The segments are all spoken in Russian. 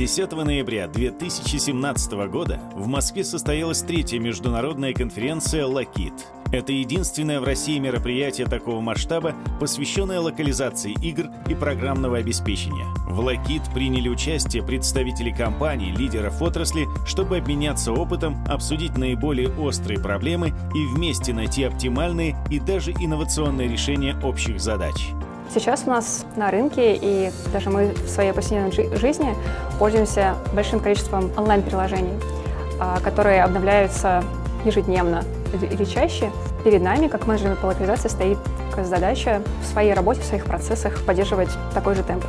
10 ноября 2017 года в Москве состоялась третья международная конференция «Локит». Это единственное в России мероприятие такого масштаба, посвященное локализации игр и программного обеспечения. В «Локит» приняли участие представители компаний, лидеров отрасли, чтобы обменяться опытом, обсудить наиболее острые проблемы и вместе найти оптимальные и даже инновационные решения общих задач. Сейчас у нас на рынке, и даже мы в своей повседневной жизни пользуемся большим количеством онлайн-приложений, которые обновляются ежедневно или чаще. Перед нами, как менеджерами по локализации, стоит задача в своей работе, в своих процессах поддерживать такой же темп.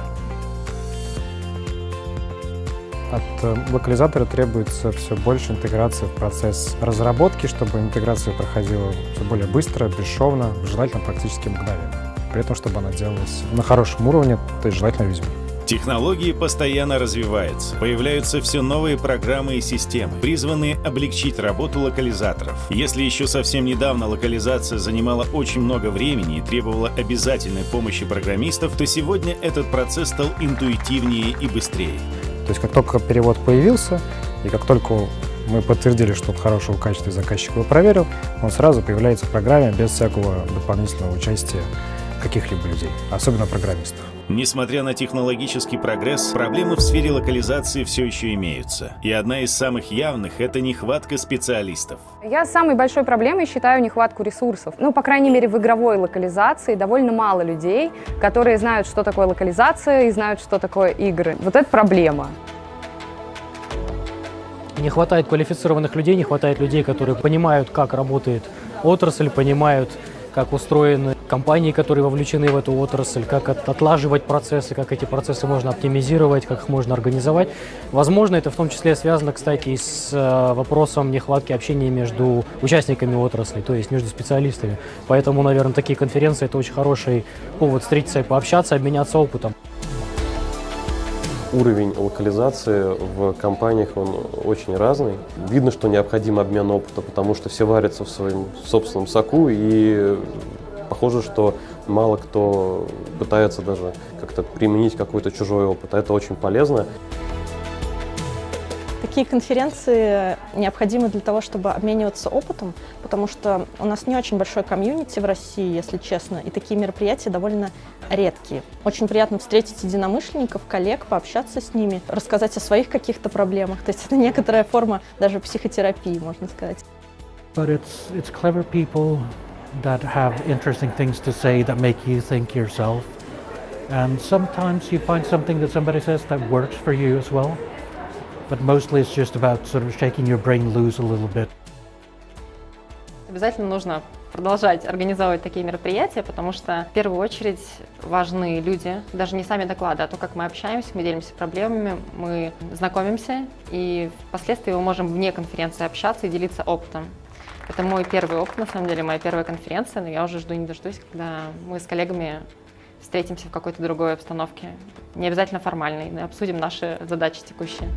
От локализатора требуется все больше интеграции в процесс разработки, чтобы интеграция проходила все более быстро, бесшовно, желательно практически мгновенно. При этом, чтобы она делалась на хорошем уровне, то есть желательно людьми. Технологии постоянно развиваются. Появляются все новые программы и системы, призванные облегчить работу локализаторов. Если еще совсем недавно локализация занимала очень много времени и требовала обязательной помощи программистов, то сегодня этот процесс стал интуитивнее и быстрее. То есть как только перевод появился, и как только мы подтвердили, что он хорошего качества и заказчик его проверил, он сразу появляется в программе без всякого дополнительного участия каких-либо людей, особенно программистов. Несмотря на технологический прогресс, проблемы в сфере локализации все еще имеются. И одна из самых явных – это нехватка специалистов. Я самой большой проблемой считаю нехватку ресурсов. По крайней мере, в игровой локализации довольно мало людей, которые знают, что такое локализация и знают, что такое игры. Вот это проблема. Не хватает квалифицированных людей, не хватает людей, которые понимают, как работает отрасль, понимают, как устроены компании, которые вовлечены в эту отрасль, как отлаживать процессы, как эти процессы можно оптимизировать, как их можно организовать. Возможно, это в том числе связано, кстати, и с вопросом нехватки общения между участниками отрасли, то есть между специалистами. Поэтому, наверное, такие конференции – это очень хороший повод встретиться и пообщаться, обменяться опытом. Уровень локализации в компаниях он очень разный. Видно, что необходим обмен опыта, потому что все варятся в своем собственном соку, и похоже, что мало кто пытается даже как-то применить какой-то чужой опыт. Это очень полезно. Такие конференции необходимы для того, чтобы обмениваться опытом, потому что у нас не очень большой комьюнити в России, если честно, и такие мероприятия довольно редкие. Очень приятно встретить единомышленников, коллег, пообщаться с ними, рассказать о своих каких-то проблемах. То есть это некоторая форма даже психотерапии, можно сказать. But it's clever people that have interesting things to say that make you think yourself. And sometimes you find something that somebody says that works for you as well. But mostly it's just about sort of shaking your brain loose a little bit. Обязательно нужно продолжать организовывать такие мероприятия, потому что в первую очередь важны люди, даже не сами доклады, а то, как мы общаемся, мы делимся проблемами, мы знакомимся, и впоследствии мы можем вне конференции общаться и делиться опытом. Это мой первый опыт, на самом деле, моя первая конференция, но я уже жду не дождусь, когда мы с коллегами встретимся в какой-то другой обстановке, не обязательно формальной, и обсудим наши задачи текущие.